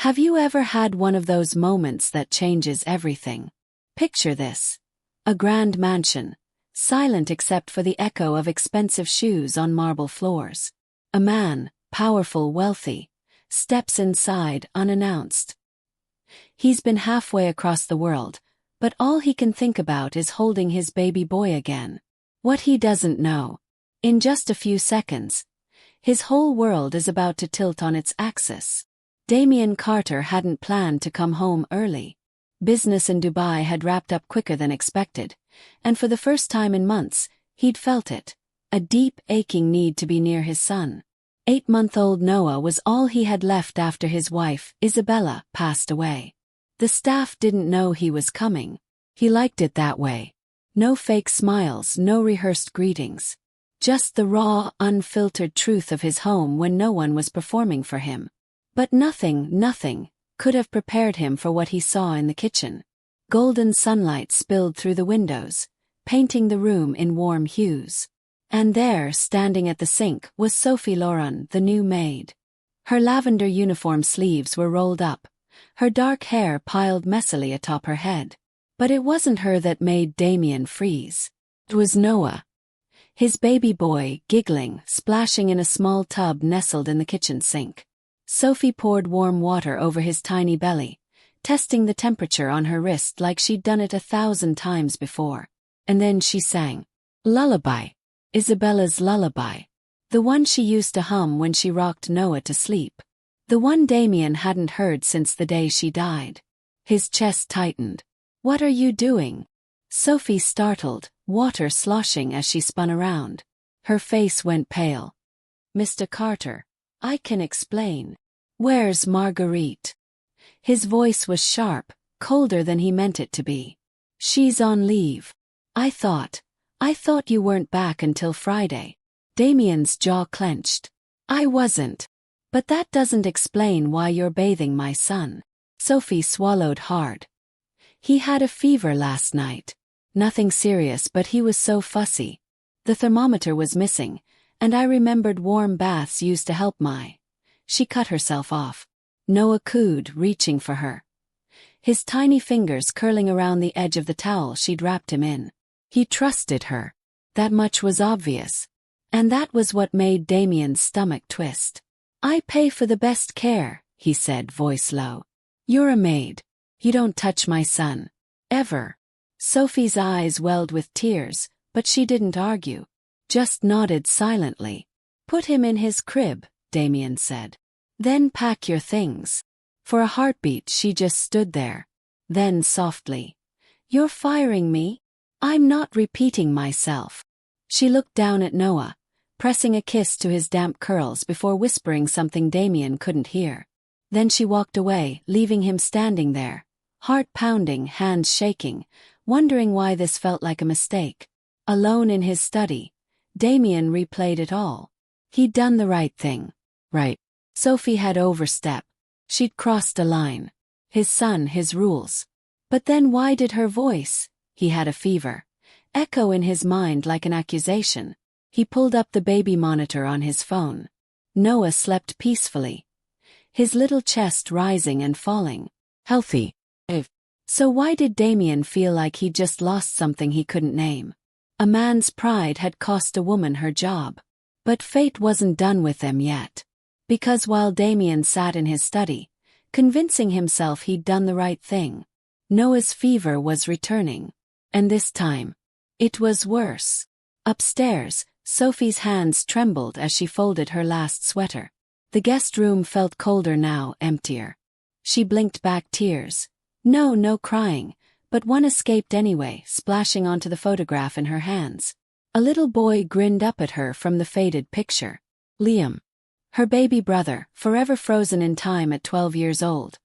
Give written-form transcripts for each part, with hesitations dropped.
Have you ever had one of those moments that changes everything? Picture this. A grand mansion, silent except for the echo of expensive shoes on marble floors. A man, powerful, wealthy, steps inside unannounced. He's been halfway across the world, but all he can think about is holding his baby boy again. What he doesn't know. In just a few seconds, his whole world is about to tilt on its axis. Damien Carter hadn't planned to come home early. Business in Dubai had wrapped up quicker than expected, and for the first time in months, he'd felt it. A deep, aching need to be near his son. 8-month-old Noah was all he had left after his wife, Isabella, passed away. The staff didn't know he was coming. He liked it that way. No fake smiles, no rehearsed greetings. Just the raw, unfiltered truth of his home when no one was performing for him. But nothing could have prepared him for what he saw in the kitchen. Golden sunlight spilled through the windows, painting the room in warm hues. And there, standing at the sink, was Sophie Lauren, the new maid. Her lavender uniform sleeves were rolled up, her dark hair piled messily atop her head. But it wasn't her that made Damien freeze. It was Noah. His baby boy, giggling, splashing in a small tub nestled in the kitchen sink. Sophie poured warm water over his tiny belly, testing the temperature on her wrist like she'd done it 1,000 times before. And then she sang. Lullaby. Isabella's lullaby. The one she used to hum when she rocked Noah to sleep. The one Damien hadn't heard since the day she died. His chest tightened. What are you doing? Sophie startled, water sloshing as she spun around. Her face went pale. Mr. Carter, I can explain. Where's Marguerite? His voice was sharp, colder than he meant it to be. She's on leave. I thought you weren't back until Friday. Damien's jaw clenched. I wasn't. But that doesn't explain why you're bathing my son. Sophie swallowed hard. He had a fever last night. Nothing serious, but he was so fussy. The thermometer was missing, and I remembered warm baths used to help She cut herself off. Noah cooed, reaching for her. His tiny fingers curling around the edge of the towel she'd wrapped him in. He trusted her. That much was obvious. And that was what made Damien's stomach twist. I pay for the best care, he said, voice low. You're a maid. You don't touch my son. Ever. Sophie's eyes welled with tears, but she didn't argue. Just nodded silently. Put him in his crib, Damien said. Then pack your things. For a heartbeat she just stood there. Then softly. You're firing me? I'm not repeating myself. She looked down at Noah, pressing a kiss to his damp curls before whispering something Damien couldn't hear. Then she walked away, leaving him standing there, heart pounding, hands shaking, wondering why this felt like a mistake. Alone in his study, Damien replayed it all. He'd done the right thing. Right. Sophie had overstepped. She'd crossed a line. His son, his rules. But then why did her voice, he had a fever, echo in his mind like an accusation? He pulled up the baby monitor on his phone. Noah slept peacefully, his little chest rising and falling. Healthy. So why did Damien feel like he'd just lost something he couldn't name? A man's pride had cost a woman her job. But fate wasn't done with them yet. Because while Damien sat in his study, convincing himself he'd done the right thing, Noah's fever was returning. And this time, it was worse. Upstairs, Sophie's hands trembled as she folded her last sweater. The guest room felt colder now, emptier. She blinked back tears. No crying, but one escaped anyway, splashing onto the photograph in her hands. A little boy grinned up at her from the faded picture. Liam. Her baby brother, forever frozen in time at 12 years old.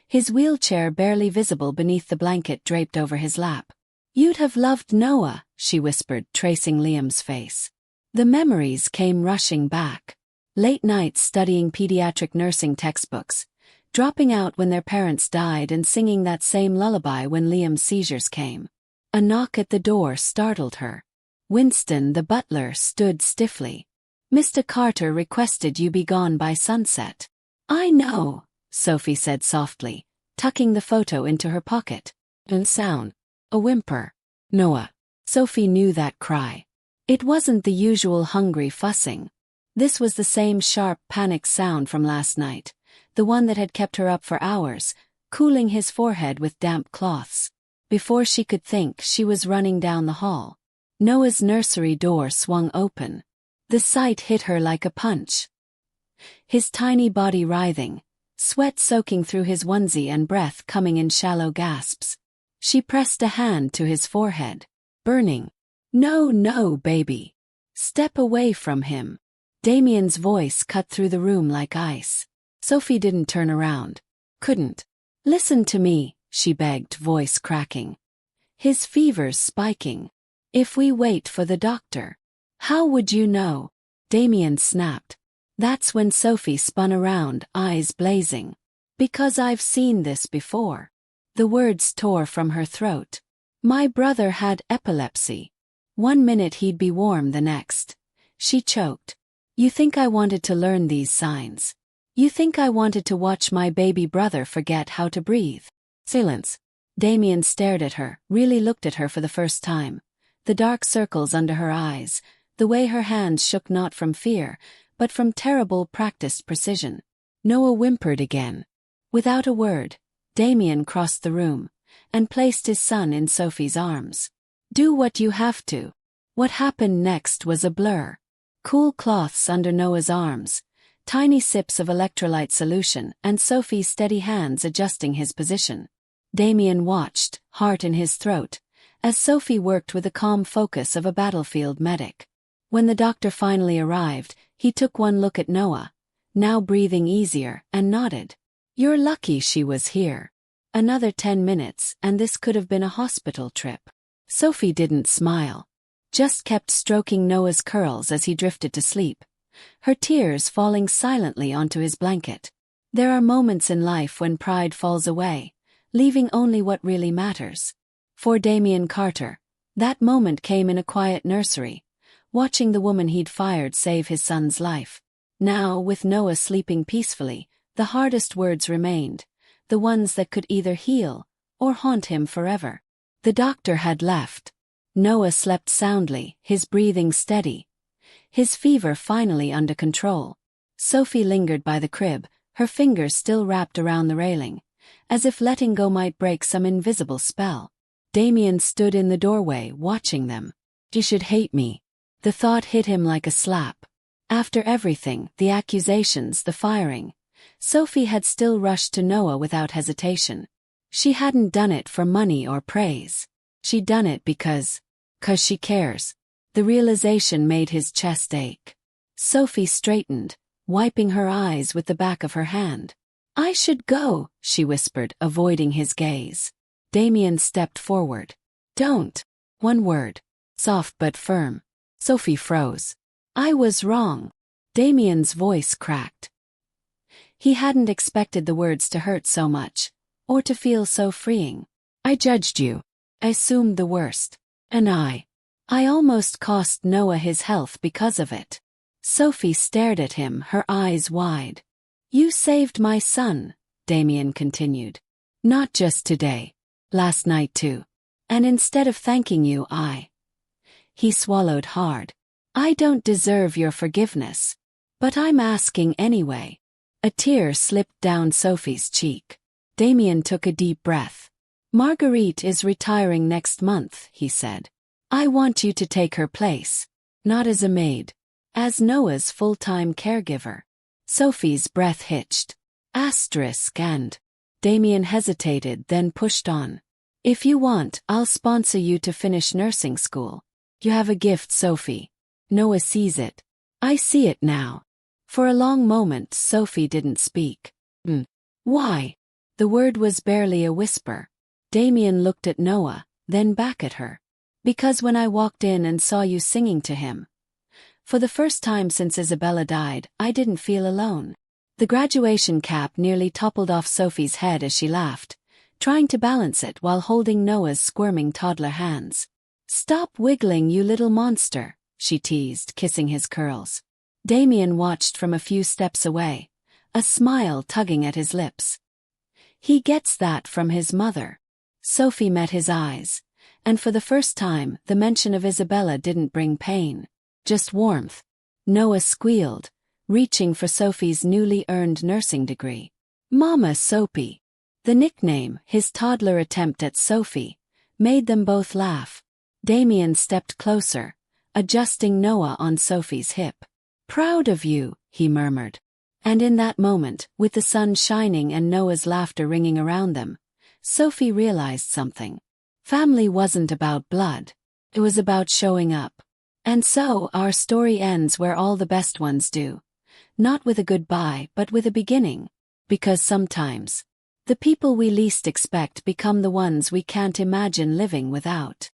His wheelchair barely visible beneath the blanket draped over his lap. You'd have loved Noah, she whispered, tracing Liam's face. The memories came rushing back. Late nights studying pediatric nursing textbooks, dropping out when their parents died and singing that same lullaby when Liam's seizures came. A knock at the door startled her. Winston, the butler, stood stiffly. Mr. Carter requested you be gone by sunset. I know, Sophie said softly, tucking the photo into her pocket. And sound. A whimper. Noah. Sophie knew that cry. It wasn't the usual hungry fussing. This was the same sharp, panicked sound from last night, the one that had kept her up for hours, cooling his forehead with damp cloths. Before she could think, she was running down the hall. Noah's nursery door swung open. The sight hit her like a punch. His tiny body writhing, sweat soaking through his onesie and breath coming in shallow gasps. She pressed a hand to his forehead. Burning. No, no, baby. Step away from him. Damien's voice cut through the room like ice. Sophie didn't turn around. Couldn't. Listen to me, she begged, voice cracking. His fever's spiking. If we wait for the doctor. How would you know? Damien snapped. That's when Sophie spun around, eyes blazing. Because I've seen this before. The words tore from her throat. My brother had epilepsy. 1 minute he'd be warm, the next. She choked. You think I wanted to learn these signs? You think I wanted to watch my baby brother forget how to breathe? Silence. Damien stared at her, really looked at her for the first time. The dark circles under her eyes, the way her hands shook not from fear, but from terrible practiced precision. Noah whimpered again. Without a word, Damien crossed the room and placed his son in Sophie's arms. Do what you have to. What happened next was a blur. Cool cloths under Noah's arms, tiny sips of electrolyte solution, and Sophie's steady hands adjusting his position. Damien watched, heart in his throat, as Sophie worked with the calm focus of a battlefield medic. When the doctor finally arrived, he took one look at Noah, now breathing easier, and nodded. You're lucky she was here. Another 10 minutes, and this could have been a hospital trip. Sophie didn't smile, just kept stroking Noah's curls as he drifted to sleep, her tears falling silently onto his blanket. There are moments in life when pride falls away, leaving only what really matters. For Damien Carter, that moment came in a quiet nursery, watching the woman he'd fired save his son's life. Now, with Noah sleeping peacefully, the hardest words remained, the ones that could either heal or haunt him forever. The doctor had left. Noah slept soundly, his breathing steady, his fever finally under control. Sophie lingered by the crib, her fingers still wrapped around the railing, as if letting go might break some invisible spell. Damien stood in the doorway, watching them. She should hate me. The thought hit him like a slap. After everything, the accusations, the firing, Sophie had still rushed to Noah without hesitation. She hadn't done it for money or praise. She'd done it because she cares. The realization made his chest ache. Sophie straightened, wiping her eyes with the back of her hand. I should go, she whispered, avoiding his gaze. Damien stepped forward. Don't. One word. Soft but firm. Sophie froze. I was wrong. Damien's voice cracked. He hadn't expected the words to hurt so much, or to feel so freeing. I judged you. I assumed the worst. And I almost cost Noah his health because of it. Sophie stared at him, her eyes wide. You saved my son, Damien continued. Not just today. Last night too. And instead of thanking you, He swallowed hard. I don't deserve your forgiveness. But I'm asking anyway. A tear slipped down Sophie's cheek. Damien took a deep breath. Marguerite is retiring next month, he said. I want you to take her place. Not as a maid. As Noah's full-time caregiver. Sophie's breath hitched. Asterisk and. Damien hesitated, then pushed on. If you want, I'll sponsor you to finish nursing school. You have a gift, Sophie. Noah sees it. I see it now. For a long moment, Sophie didn't speak. Why? The word was barely a whisper. Damien looked at Noah, then back at her. Because when I walked in and saw you singing to him. For the first time since Isabella died, I didn't feel alone. The graduation cap nearly toppled off Sophie's head as she laughed, trying to balance it while holding Noah's squirming toddler hands. Stop wiggling, you little monster, she teased, kissing his curls. Damien watched from a few steps away, a smile tugging at his lips. He gets that from his mother. Sophie met his eyes, and for the first time the mention of Isabella didn't bring pain, just warmth. Noah squealed, reaching for Sophie's newly earned nursing degree. Mama Soapy. The nickname, his toddler attempt at Sophie, made them both laugh. Damien stepped closer, adjusting Noah on Sophie's hip. Proud of you, he murmured. And in that moment, with the sun shining and Noah's laughter ringing around them, Sophie realized something. Family wasn't about blood. It was about showing up. And so our story ends where all the best ones do. Not with a goodbye, but with a beginning. Because sometimes, the people we least expect become the ones we can't imagine living without.